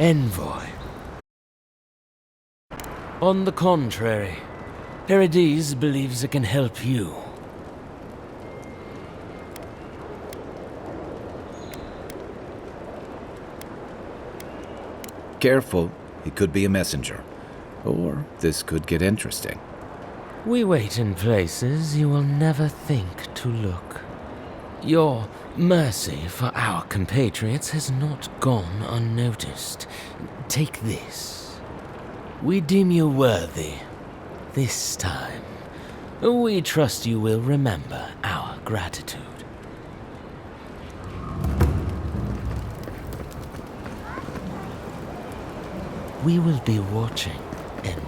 envoy. On the contrary, Paradis believes it can help you. Careful, he could be a messenger. Or this could get interesting. We wait in places you will never think to look. Your mercy for our compatriots has not gone unnoticed. Take this. We deem you worthy. This time, we trust you will remember our gratitude. We will be watching, envoy.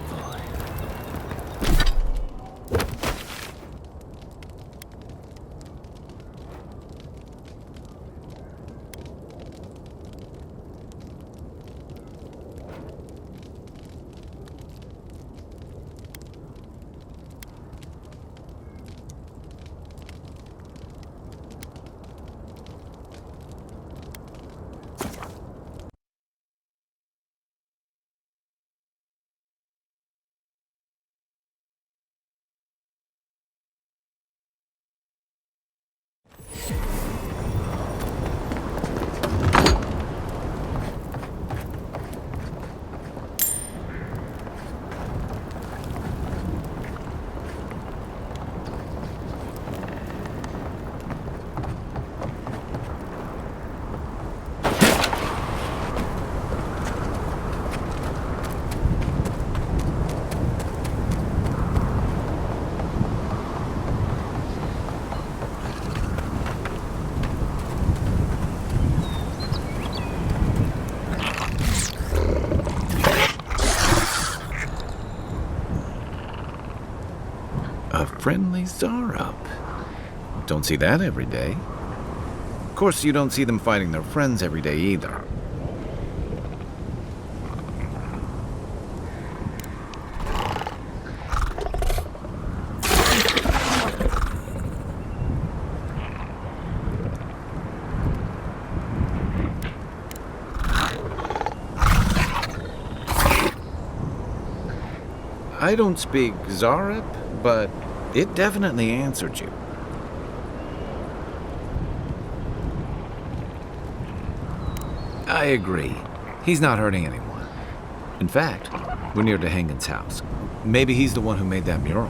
A friendly Zarup. Don't see that every day. Of course, you don't see them fighting their friends every day either. I don't speak Zarup, but it definitely answered you. I agree. He's not hurting anyone. In fact, we're near DeHangen's house. Maybe he's the one who made that mural.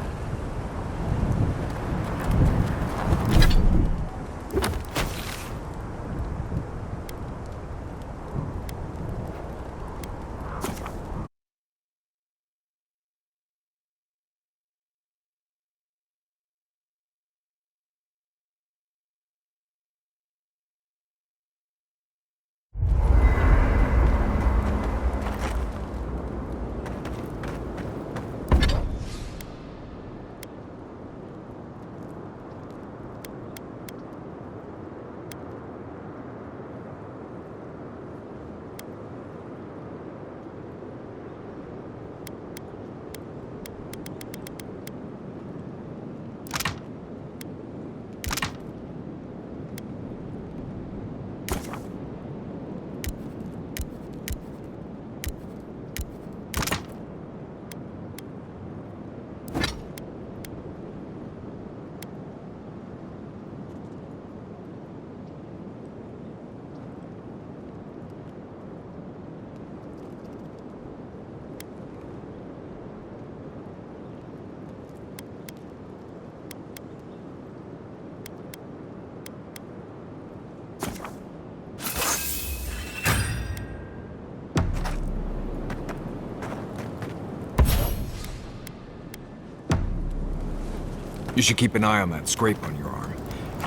You should keep an eye on that scrape on your arm.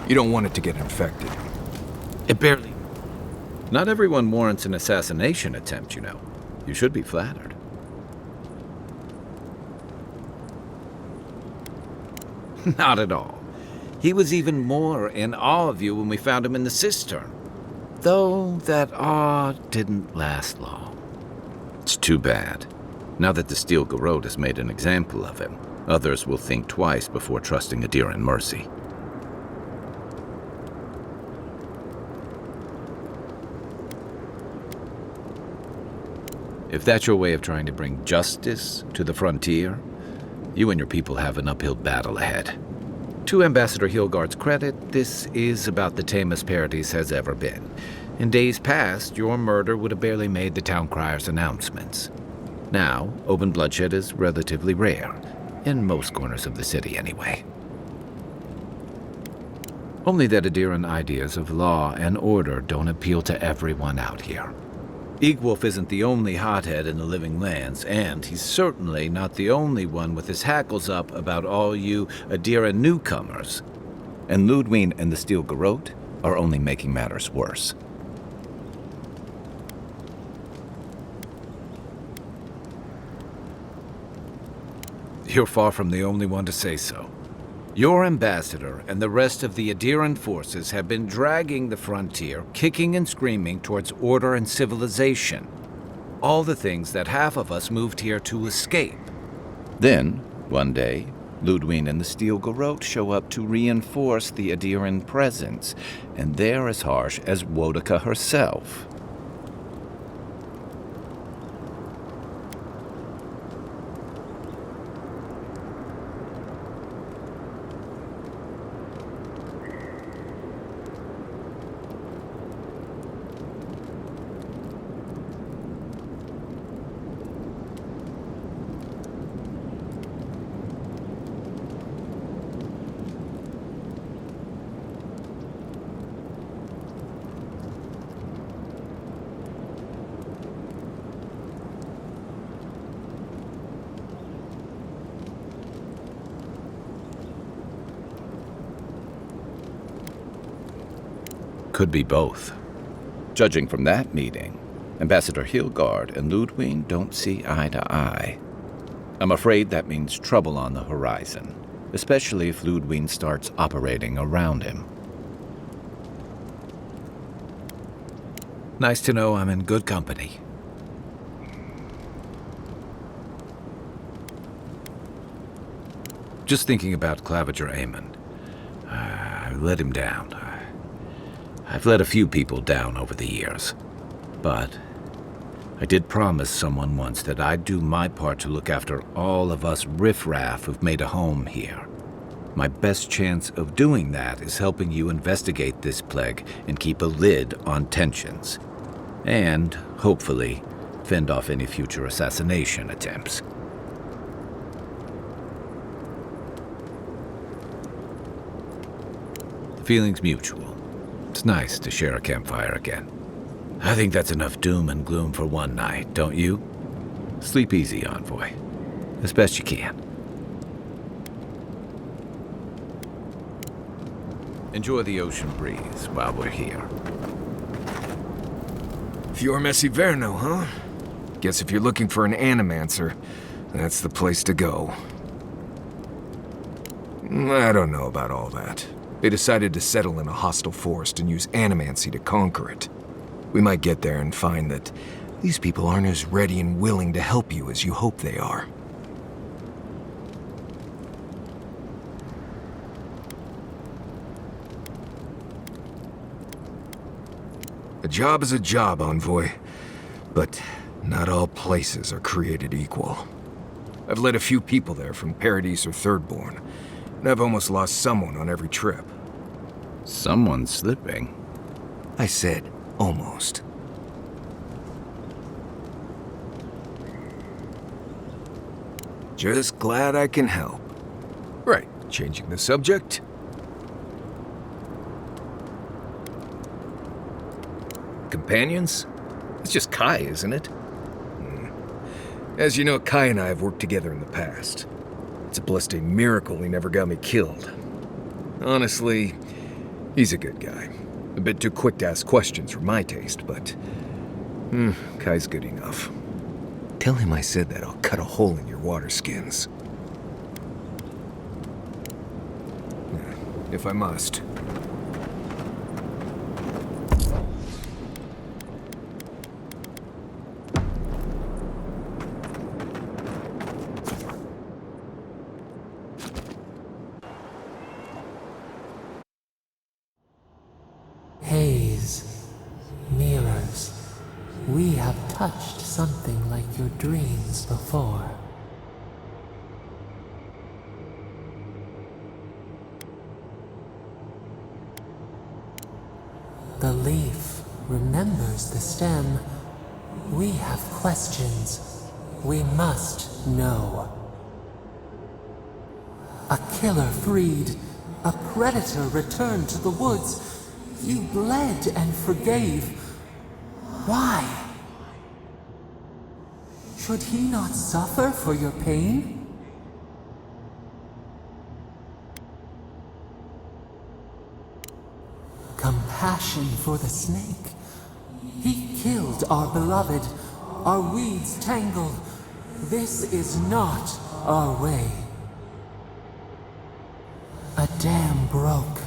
You don't want it to get infected. It barely... Not everyone warrants an assassination attempt, you know. You should be flattered. Not at all. He was even more in awe of you when we found him in the cistern. Though that awe didn't last long. It's too bad. Now that the Steel Garrote has made an example of him, others will think twice before trusting Adir and Mercy. If that's your way of trying to bring justice to the frontier, you and your people have an uphill battle ahead. To Ambassador Hilgard's credit, this is about the tamest Paradis has ever been. In days past, your murder would have barely made the town crier's announcements. Now, open bloodshed is relatively rare, in most corners of the city anyway. Only that Adiran ideas of law and order don't appeal to everyone out here. Eagwolf isn't the only hothead in the Living Lands, and he's certainly not the only one with his hackles up about all you Adira newcomers. And Ludwig and the Steel Garrote are only making matters worse. You're far from the only one to say so. Your ambassador and the rest of the Adiran forces have been dragging the frontier, kicking and screaming towards order and civilization. All the things that half of us moved here to escape. Then, one day, Ludwig and the Steel Garrote show up to reinforce the Adiran presence, and they're as harsh as Woedica herself. Could be both. Judging from that meeting, Ambassador Hilgard and Ludwig don't see eye to eye. I'm afraid that means trouble on the horizon, especially if Ludwig starts operating around him. Nice to know I'm in good company. Just thinking about Claviger Amon. I let him down. I've let a few people down over the years, but I did promise someone once that I'd do my part to look after all of us riffraff who've made a home here. My best chance of doing that is helping you investigate this plague and keep a lid on tensions. And, hopefully, fend off any future assassination attempts. The feeling's mutual. It's nice to share a campfire again. I think that's enough doom and gloom for one night, don't you? Sleep easy, Envoy. As best you can. Enjoy the ocean breeze while we're here. Fior Messiverno, huh? Guess if you're looking for an animancer, that's the place to go. I don't know about all that. They decided to settle in a hostile forest and use animancy to conquer it. We might get there and find that these people aren't as ready and willing to help you as you hope they are. A job is a job, Envoy. But not all places are created equal. I've led a few people there from Paradis or Thirdborn, and I've almost lost someone on every trip. Someone's slipping. I said almost. Just glad I can help. Right, changing the subject. Companions? It's just Kai, isn't it? As you know, Kai and I have worked together in the past. It's a blessed miracle he never got me killed. Honestly, he's a good guy. A bit too quick to ask questions for my taste, but... Kai's good enough. Tell him I said that I'll cut a hole in your water skins. If I must. Haze, mirrors, we have have touched something like your dreams before. The leaf remembers the stem. We have questions. We must know. A killer freed. A predator returned to the woods. You bled and forgave. Why? Should he not suffer for your pain? Compassion for the snake. He killed our beloved. Our weeds tangled. This is not our way. A dam broke.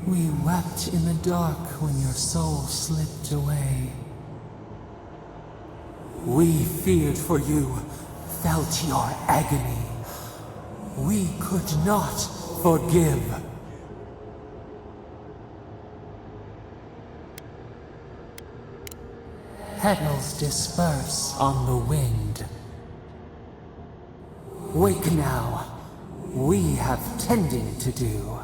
We wept in the dark when your soul slipped away. We feared for you, felt your agony. We could not forgive. Petals disperse on the wind. Wake now. We have tending to do.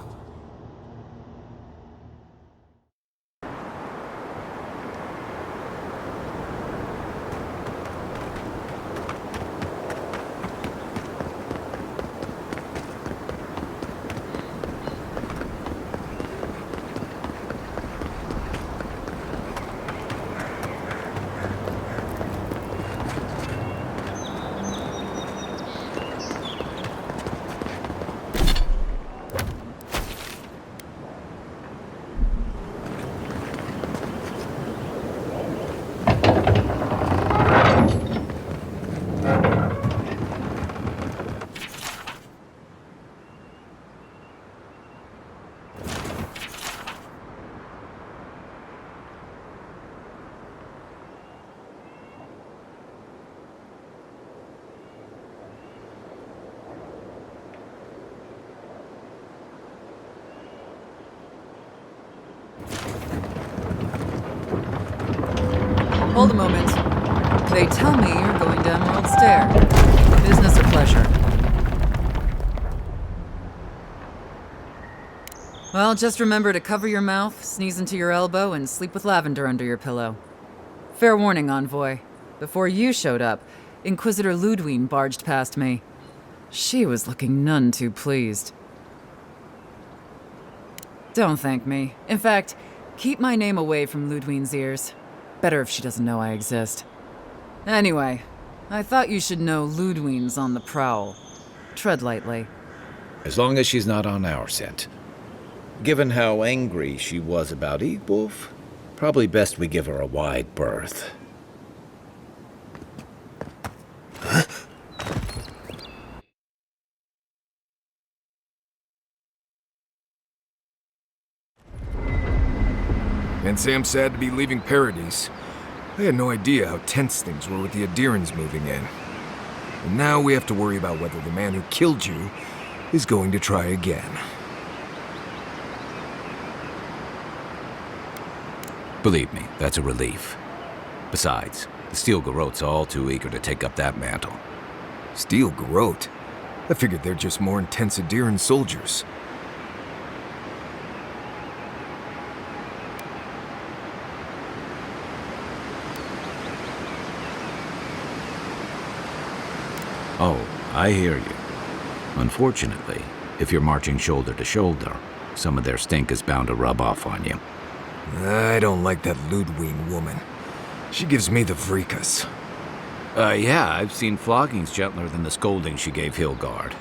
Hold a moment. They tell me you're going down World Stair. Business or pleasure? Well, just remember to cover your mouth, sneeze into your elbow, and sleep with lavender under your pillow. Fair warning, Envoy. Before you showed up, Inquisitor Ludwine barged past me. She was looking none too pleased. Don't thank me. In fact, keep my name away from Ludwine's ears. Better if she doesn't know I exist. Anyway, I thought you should know Ludwine's on the prowl. Tread lightly. As long as she's not on our scent. Given how angry she was about Eagwolf, probably best we give her a wide berth. And Sam sad to be leaving Paradise. I had no idea how tense things were with the Adirans moving in. And now we have to worry about whether the man who killed you is going to try again. Believe me, that's a relief. Besides, the Steel Garrote's all too eager to take up that mantle. Steel Garrote? I figured they're just more intense Adiran soldiers. Oh, I hear you. Unfortunately, if you're marching shoulder to shoulder, some of their stink is bound to rub off on you. I don't like that Ludwine woman. She gives me the vreekas. Yeah, I've seen floggings gentler than the scolding she gave Hilgard.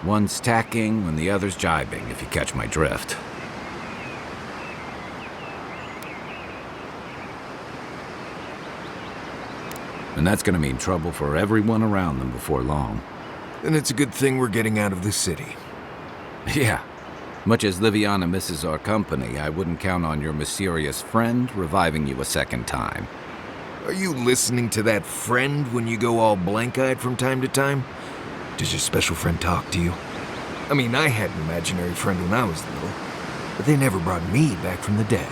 One's tacking when the other's jibing, if you catch my drift. And that's gonna mean trouble for everyone around them before long. Then it's a good thing we're getting out of the city. Yeah. Much as Liviana misses our company, I wouldn't count on your mysterious friend reviving you a second time. Are you listening to that friend when you go all blank-eyed from time to time? Does your special friend talk to you? I mean, I had an imaginary friend when I was little, but they never brought me back from the dead.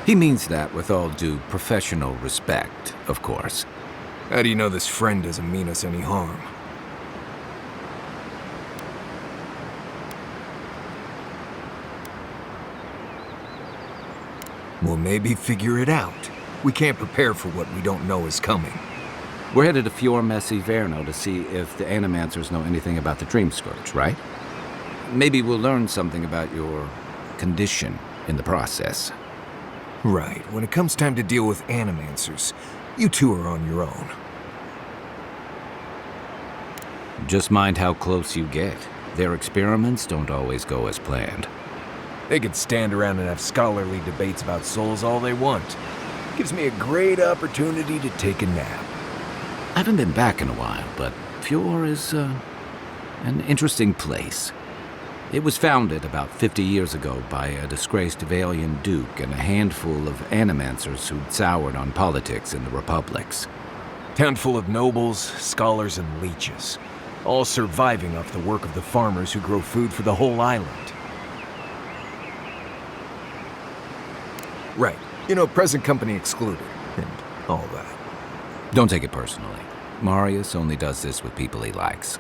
He means that with all due professional respect, of course. How do you know this friend doesn't mean us any harm? Well, maybe figure it out. We can't prepare for what we don't know is coming. We're headed to Fior Messi Verno to see if the Animancers know anything about the Dream Scourge, right? Maybe we'll learn something about your condition in the process. Right. When it comes time to deal with Animancers, you two are on your own. Just mind how close you get. Their experiments don't always go as planned. They could stand around and have scholarly debates about souls all they want. Gives me a great opportunity to take a nap. I haven't been back in a while, but Fior is an interesting place. It was founded about 50 years ago by a disgraced Valian duke and a handful of Animancers who'd soured on politics in the republics. Town full of nobles, scholars, and leeches. All surviving off the work of the farmers who grow food for the whole island. Right. You know, present company excluded, and all that. Don't take it personally. Marius only does this with people he likes.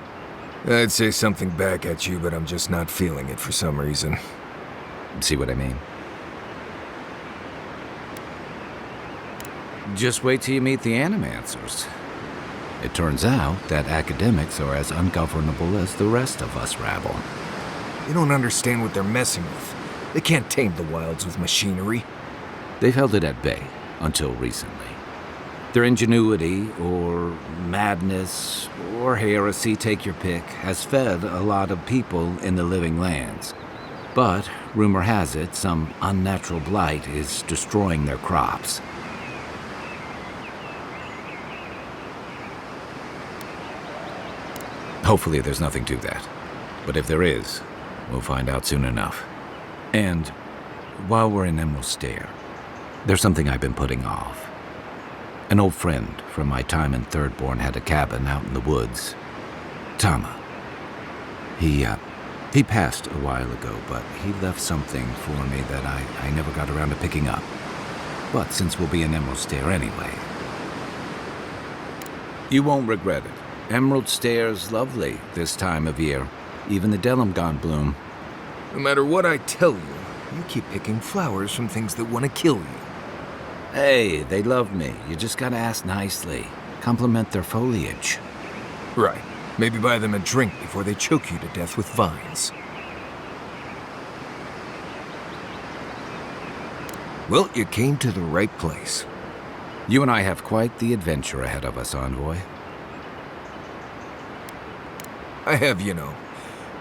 I'd say something back at you, but I'm just not feeling it for some reason. See what I mean? Just wait till you meet the Animancers. It turns out that academics are as ungovernable as the rest of us rabble. You don't understand what they're messing with. They can't tame the wilds with machinery. They've held it at bay until recently. Their ingenuity, or madness, or heresy, take your pick, has fed a lot of people in the living lands. But, rumor has it, some unnatural blight is destroying their crops. Hopefully there's nothing to that. But if there is, we'll find out soon enough. And while we're in Emerald Stair, there's something I've been putting off. An old friend from my time in Thirdborn had a cabin out in the woods. Tama. He passed a while ago, but he left something for me that I never got around to picking up. But since we'll be in Emerald Stair anyway... You won't regret it. Emerald Stair's lovely this time of year. Even the Delumgon bloom. No matter what I tell you, you keep picking flowers from things that want to kill you. Hey, they love me. You just gotta ask nicely. Compliment their foliage. Right. Maybe buy them a drink before they choke you to death with vines. Well, you came to the right place. You and I have quite the adventure ahead of us, Envoy. I have, you know,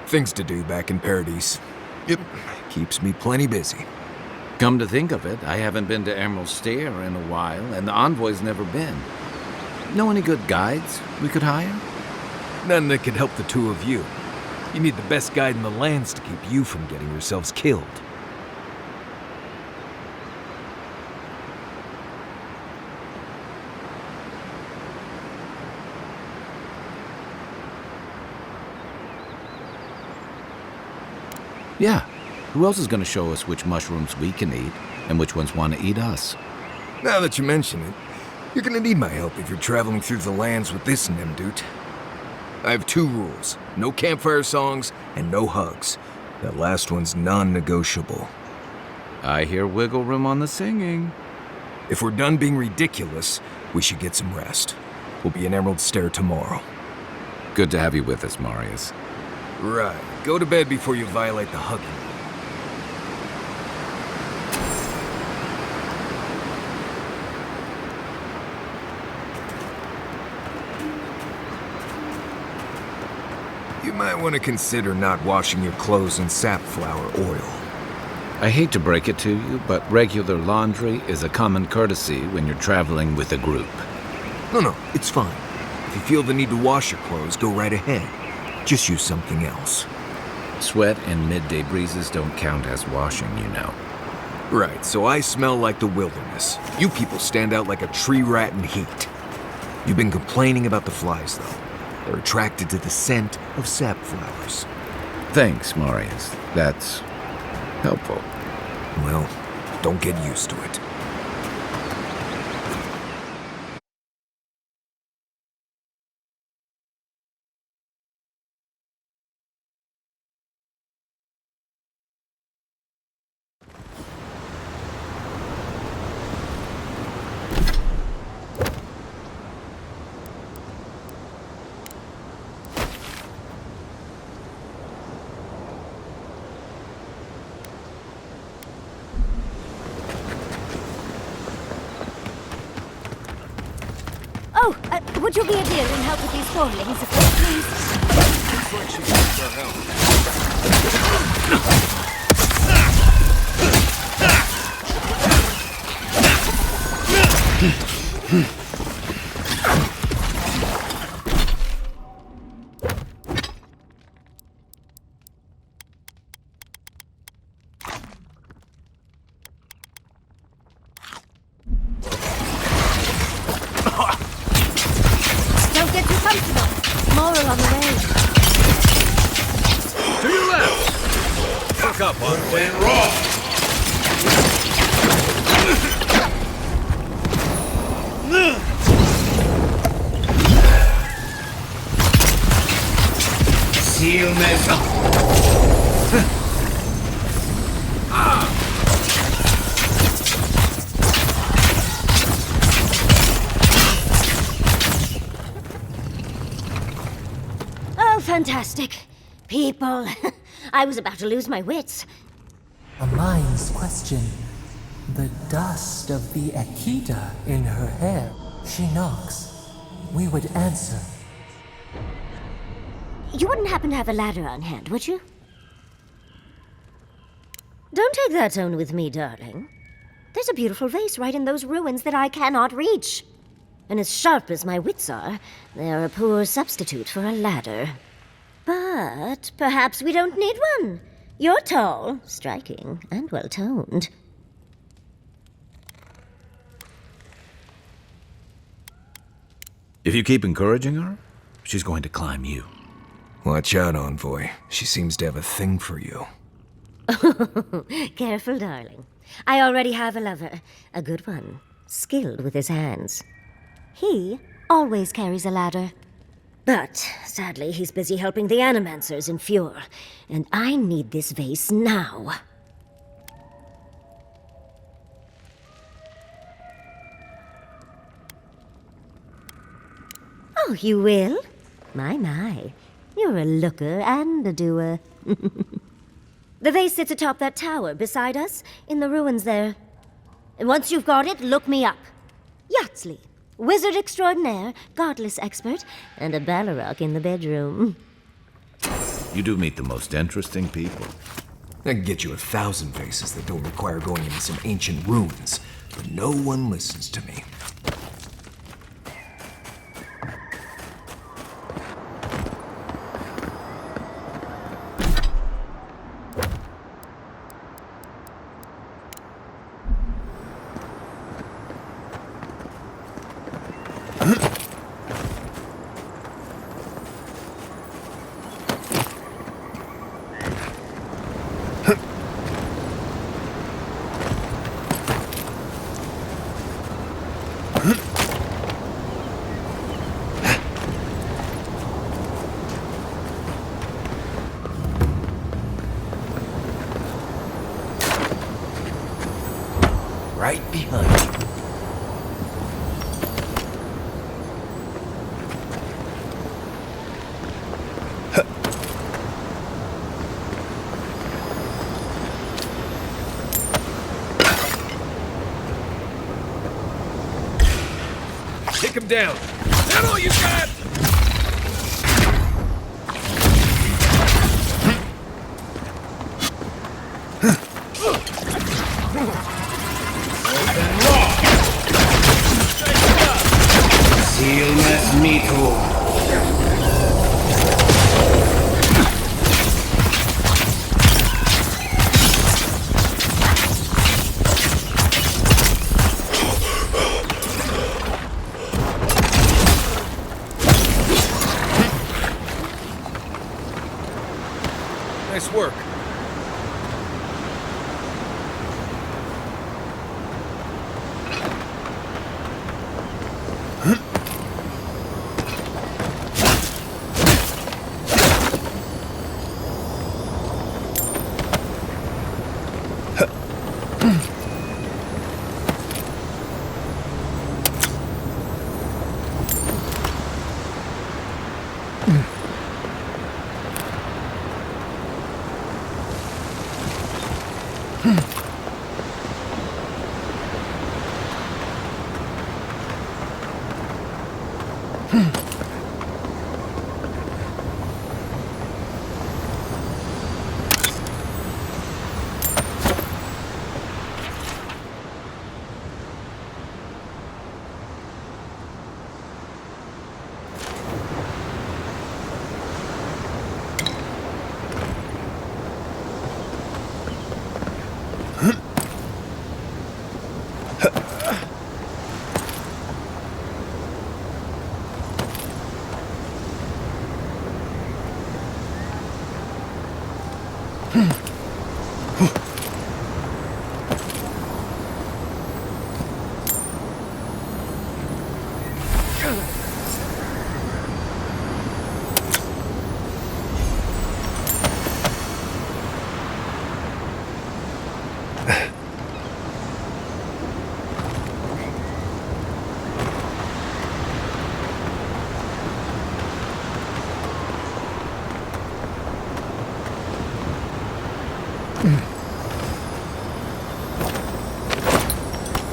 things to do back in Paradise. It keeps me plenty busy. Come to think of it, I haven't been to Emerald Stair in a while, and the Envoy's never been. Know any good guides we could hire? None that could help the two of you. You need the best guide in the lands to keep you from getting yourselves killed. Yeah. Who else is going to show us which mushrooms we can eat and which ones want to eat us? Now that you mention it, you're gonna need my help if you're traveling through the lands with this Nimdut. I have 2 rules. No campfire songs and no hugs. That last one's non-negotiable. I hear wiggle room on the singing. If we're done being ridiculous, we should get some rest. We'll be in Emerald Stair tomorrow. Good to have you with us, Marius. Right. Go to bed before you violate the hugging rule. You might want to consider not washing your clothes in safflower oil. I hate to break it to you, but regular laundry is a common courtesy when you're traveling with a group. No, it's fine. If you feel the need to wash your clothes, go right ahead. Just use something else. Sweat and midday breezes don't count as washing, you know. Right, so I smell like the wilderness. You people stand out like a tree rat in heat. You've been complaining about the flies, though. They're attracted to the scent of sap flowers. Thanks, Marius. That's helpful. Well, don't get used to it. Oh, would you be a dear and help with these forelings, please? Looks like she needs our help. Don't get too comfortable. More along the way. To your left! Look up, Envoy. Seal maison. Oh, fantastic. People. I was about to lose my wits. A mind's question. The dust of the Akita in her hair. She knocks. We would answer. You wouldn't happen to have a ladder on hand, would you? Don't take that tone with me, darling. There's a beautiful vase right in those ruins that I cannot reach. And as sharp as my wits are, they are a poor substitute for a ladder. But perhaps we don't need one. You're tall, striking, and well-toned. If you keep encouraging her, she's going to climb you. Watch out, Envoy. She seems to have a thing for you. Careful, darling. I already have a lover. A good one. Skilled with his hands. He always carries a ladder. But, sadly, he's busy helping the Animancers in Fjord. And I need this vase now. Oh, you will? My. You're a looker and a doer. The vase sits atop that tower beside us, in the ruins there. And once you've got it, look me up. Yatsley, wizard extraordinaire, godless expert, and a Balrog in the bedroom. You do meet the most interesting people. I can get you 1,000 vases that don't require going into some ancient ruins, but no one listens to me. Right behind you. Take him down! Is that all you got? Nice work.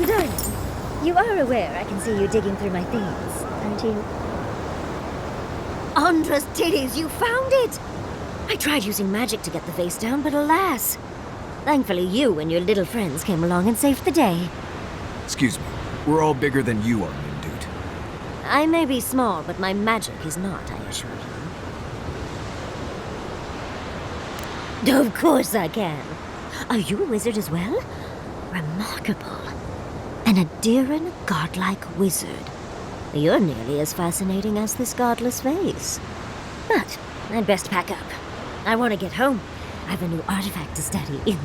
Darling, you are aware I can see you digging through my things, aren't you? Andra's titties, you found it! I tried using magic to get the vase down, but alas. Thankfully, you and your little friends came along and saved the day. Excuse me. We're all bigger than you are, mean dude. I may be small, but my magic is not, I assure you. Of course I can. Are you a wizard as well? Remarkable. An Adiran godlike wizard. You're nearly as fascinating as this godless vase. But I'd best pack up. I want to get home. I have a new artifact to study.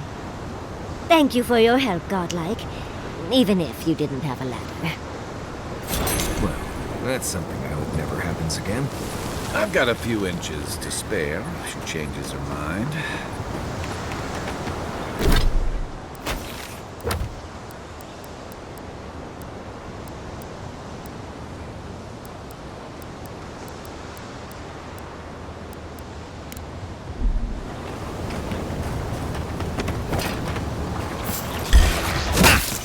Thank you for your help, godlike. Even if you didn't have a ladder. Well, that's something I hope never happens again. I've got a few inches to spare if she changes her mind.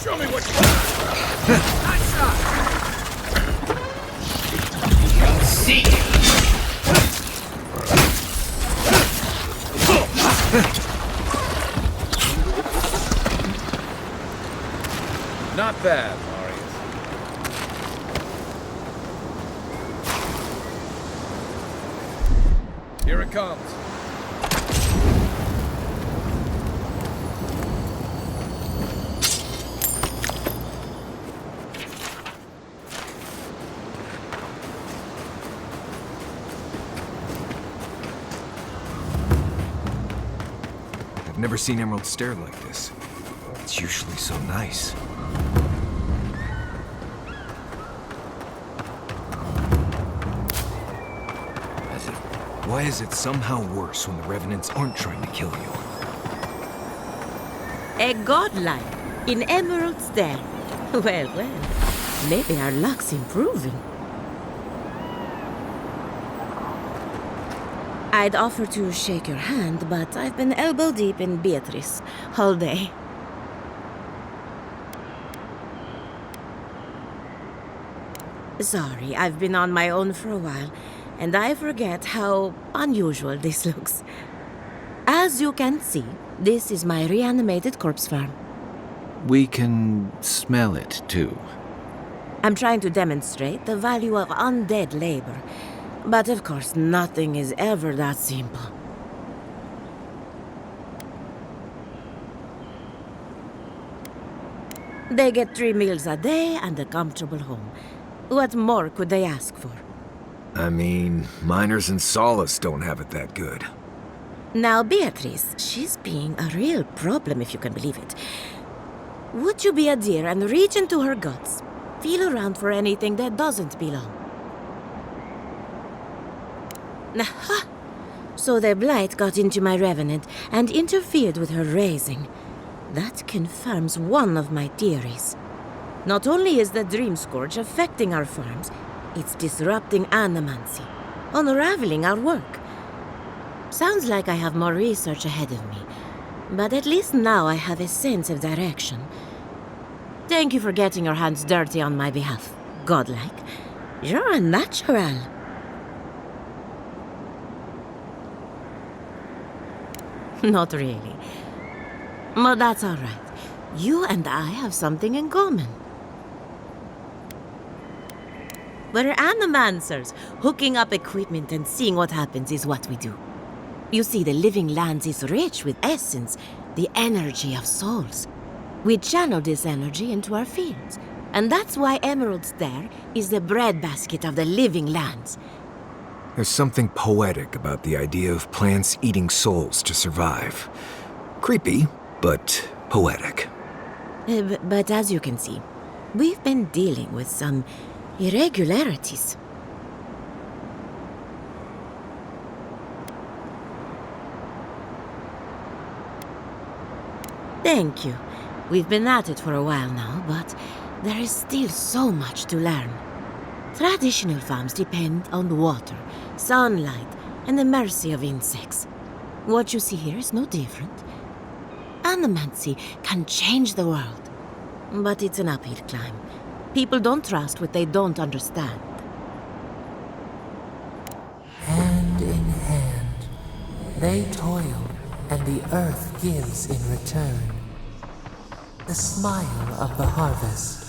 Show me what you got! Nice shot! You'll see. Not bad, Marius. Here it comes. I've never seen Emerald stare like this. It's usually so nice. Why is it somehow worse when the Revenants aren't trying to kill you? A godlike in Emerald Stare. Well, well, maybe our luck's improving. I'd offer to shake your hand, but I've been elbow deep in Beatrice all day. Sorry, I've been on my own for a while, and I forget how unusual this looks. As you can see, this is my reanimated corpse farm. We can smell it, too. I'm trying to demonstrate the value of undead labor, but of course nothing is ever that simple. They get 3 meals a day and a comfortable home. What more could they ask for? I mean, miners in Solace don't have it that good. Now, Beatrice, she's being a real problem, if you can believe it. Would you be a dear and reach into her guts? Feel around for anything that doesn't belong. Aha! So the blight got into my revenant and interfered with her raising. That confirms one of my theories. Not only is the Dream Scourge affecting our farms, it's disrupting animancy, unraveling our work. Sounds like I have more research ahead of me, but at least now I have a sense of direction. Thank you for getting your hands dirty on my behalf, godlike. You're a natural. Not really. But that's all right. You and I have something in common. We're animancers. Hooking up equipment and seeing what happens is what we do. You see, the living lands is rich with essence, the energy of souls. We channel this energy into our fields. And that's why Emerald Stare is the breadbasket of the living lands. There's something poetic about the idea of plants eating souls to survive. Creepy, but poetic. But as you can see, we've been dealing with some irregularities. Thank you. We've been at it for a while now, but there is still so much to learn. Traditional farms depend on water, sunlight, and the mercy of insects. What you see here is no different. Animancy can change the world, but it's an uphill climb. People don't trust what they don't understand. Hand in hand, they toil, and the earth gives in return. The smile of the harvest.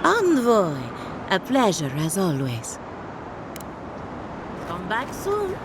Envoy, a pleasure as always. Come back soon.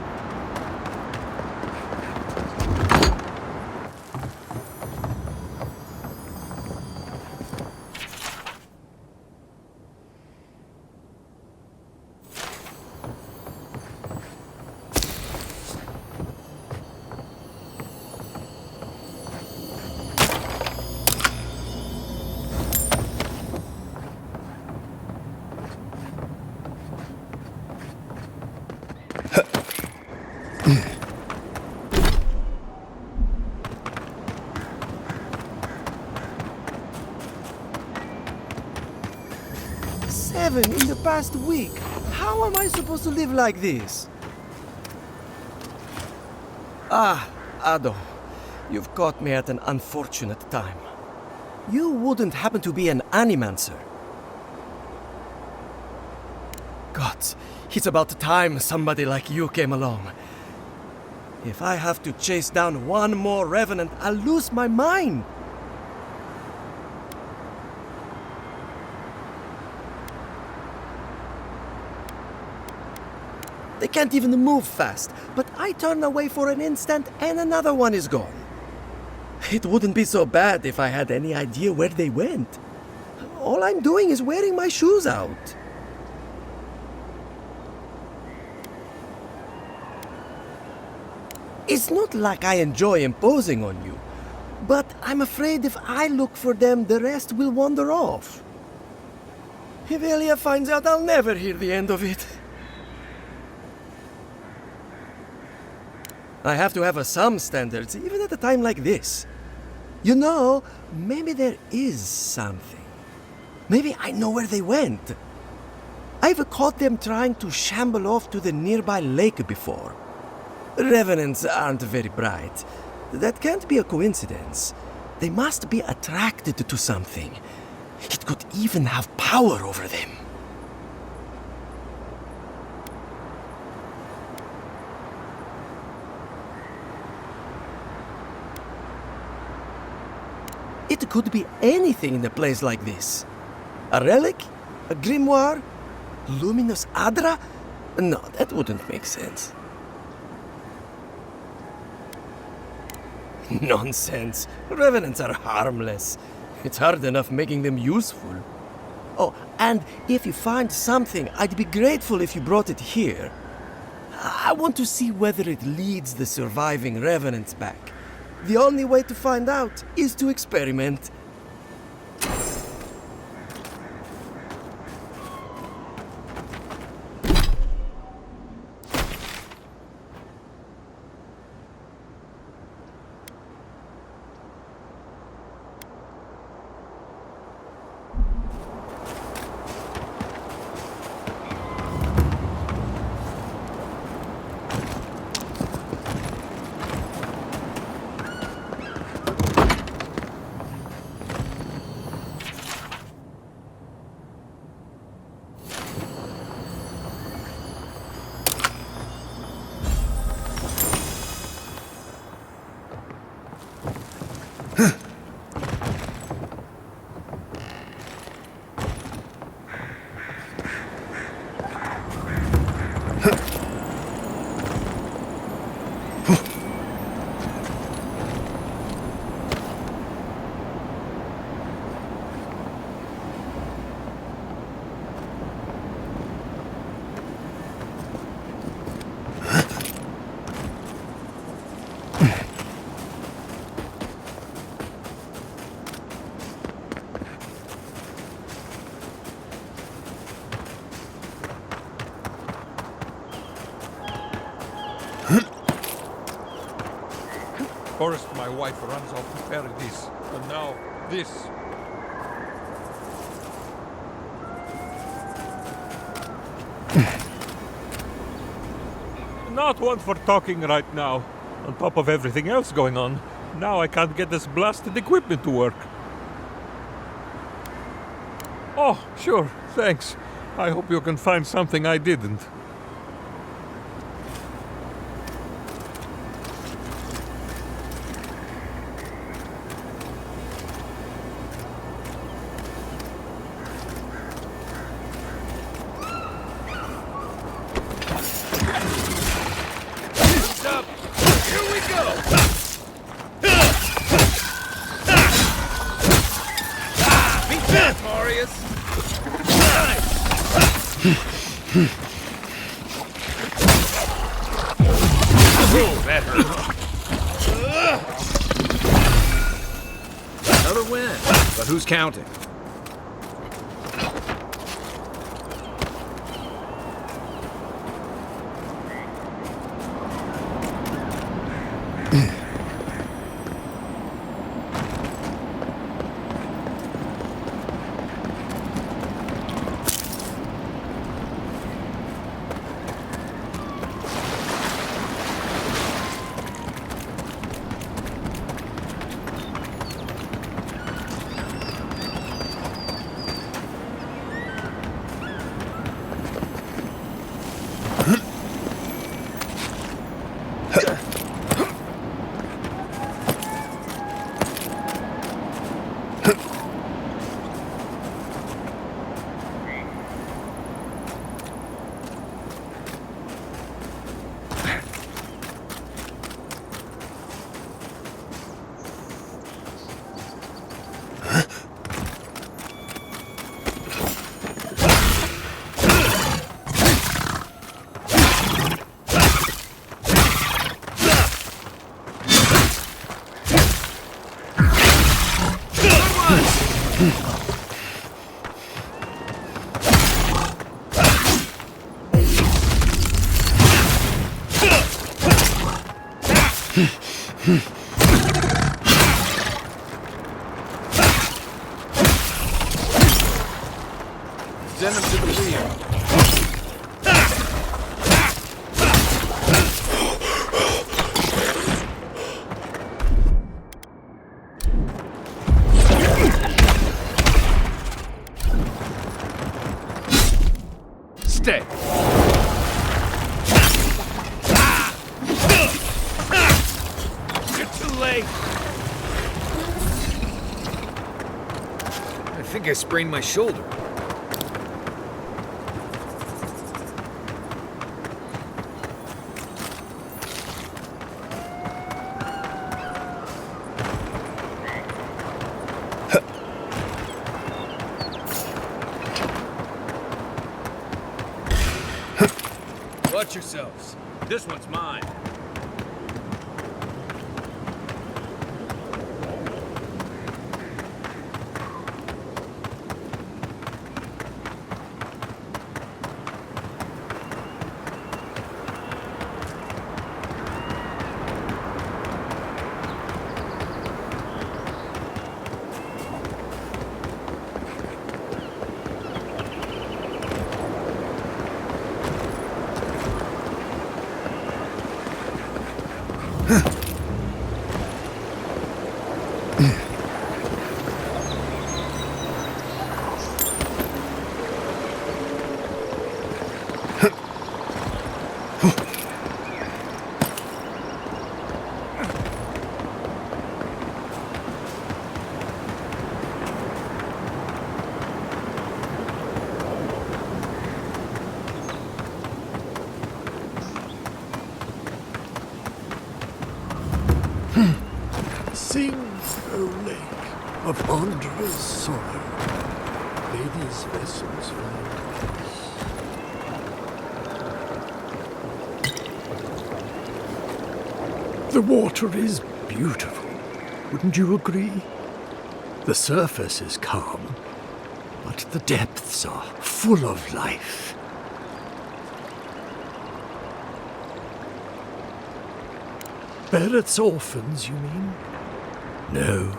Seven in the past week. How am I supposed to live like this? Ah, Ado. You've caught me at an unfortunate time. You wouldn't happen to be an animancer. Gods, it's about time somebody like you came along. If I have to chase down one more revenant, I'll lose my mind. They can't even move fast, but I turn away for an instant and another one is gone. It wouldn't be so bad if I had any idea where they went. All I'm doing is wearing my shoes out. It's not like I enjoy imposing on you, but I'm afraid if I look for them, the rest will wander off. If Elia finds out, I'll never hear the end of it. I have to have some standards, even at a time like this. You know, maybe there is something. Maybe I know where they went. I've caught them trying to shamble off to the nearby lake before. Revenants aren't very bright. That can't be a coincidence. They must be attracted to something. It could even have power over them. It could be anything in a place like this. A relic? A grimoire? Luminous Adra? No, that wouldn't make sense. Nonsense. Revenants are harmless. It's hard enough making them useful. Oh, and if you find something, I'd be grateful if you brought it here. I want to see whether it leads the surviving revenants back. The only way to find out is to experiment. First, my wife runs off to paradise, and now this. Not one for talking right now. On top of everything else going on, now I can't get this blasted equipment to work. Oh, sure, thanks. I hope you can find something I didn't. Another win, but who's counting? Send him to the wheel. Stay. You're too late. think I sprained my shoulder. Watch yourselves. This one's mine. Sing, O lake, of Andra's sorrow. Ladies' vessels find peace. The water is beautiful, wouldn't you agree? The surface is calm, but the depths are full of life. Barrett's orphans, you mean? No,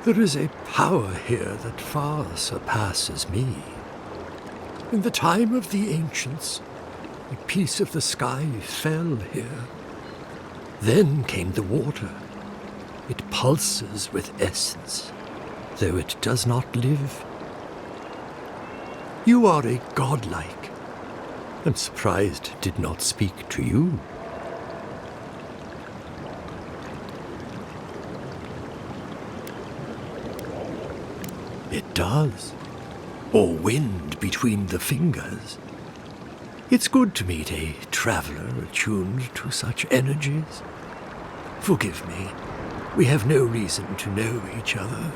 there is a power here that far surpasses me. In the time of the ancients, a piece of the sky fell here. Then came the water. It pulses with essence, though it does not live. You are a godlike. I'm surprised it did not speak to you. It does. Or wind between the fingers. It's good to meet a traveler attuned to such energies. Forgive me. We have no reason to know each other.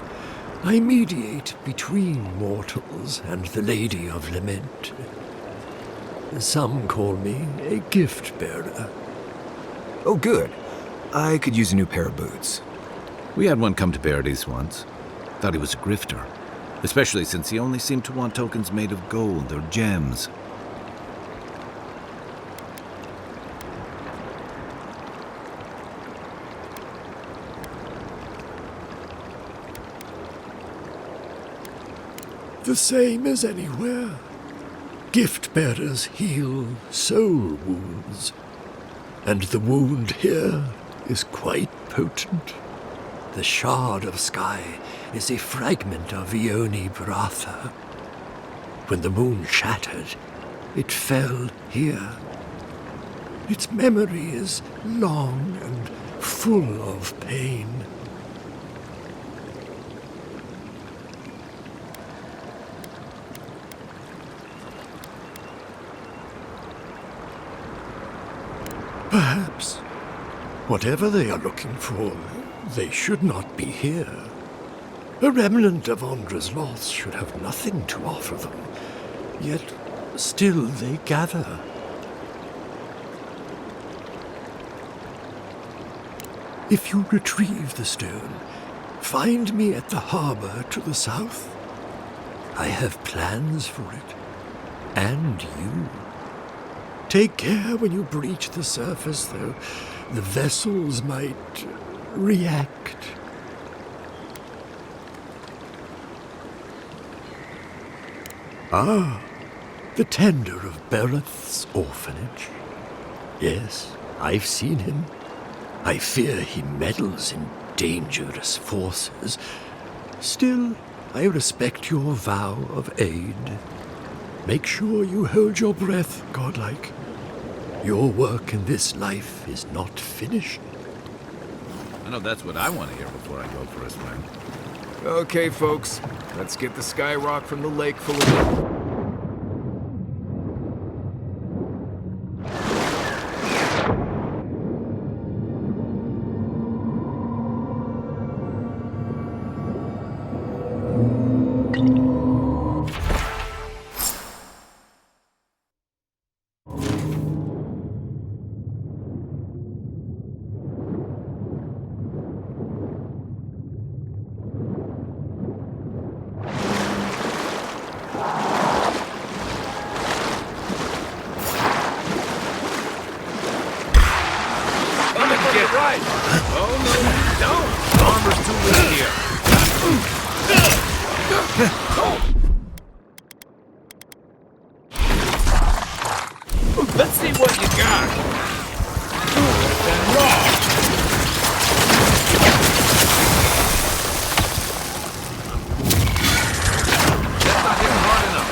I mediate between mortals and the Lady of Lament. Some call me a gift-bearer. Oh, good. I could use a new pair of boots. We had one come to Paradise once. Thought he was a grifter, especially since he only seemed to want tokens made of gold or gems. The same as anywhere. Gift-bearers heal soul wounds, and the wound here is quite potent. The shard of sky is a fragment of Ione Bratha. When the moon shattered, it fell here. Its memory is long and full of pain. Perhaps, whatever they are looking for, they should not be here. A remnant of Andra's loss should have nothing to offer them, yet still they gather. If you retrieve the stone, find me at the harbor to the south. I have plans for it, and you. Take care when you breach the surface, though. The vessels might react. Ah, the tender of Bereth's orphanage. Yes, I've seen him. I fear he meddles in dangerous forces. Still, I respect your vow of aid. Make sure you hold your breath, godlike. Your work in this life is not finished. I know that's what I want to hear before I go for a swim. Okay, folks, let's get the Skyrock from the lake full of... Right! Oh, no, don't! Armor's too weak here. Let's see what you got. That's not hitting hard enough.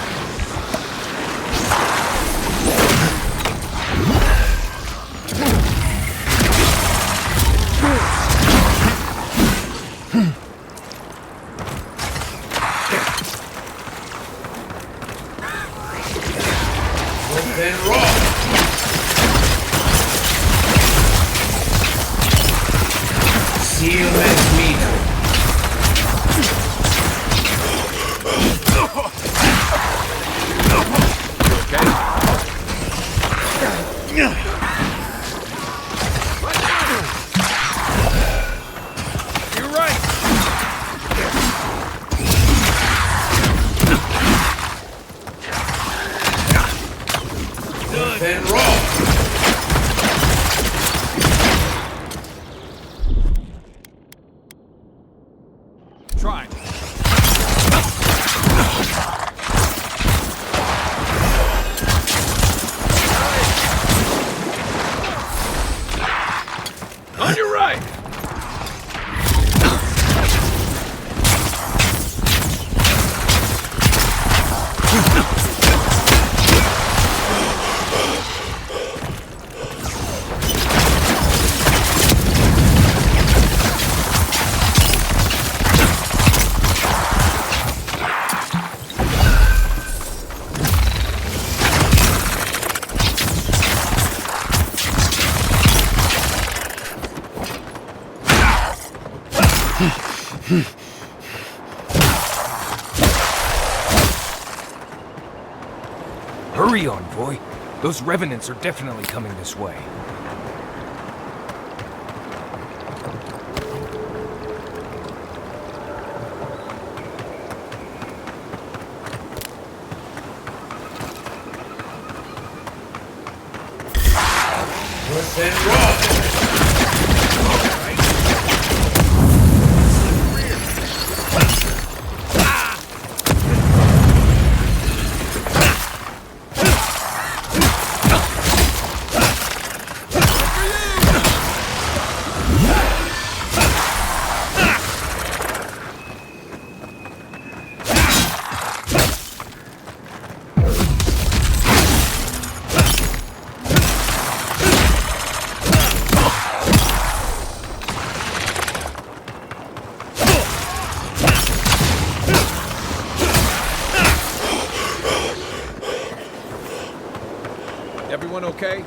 Then roll! Seal that meat. Okay? You're right! Then roll! Try. On your right! Hurry, Envoy. Those revenants are definitely coming this way. Then roll! Everyone okay?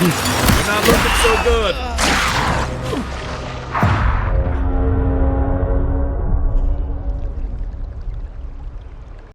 You're not looking so good.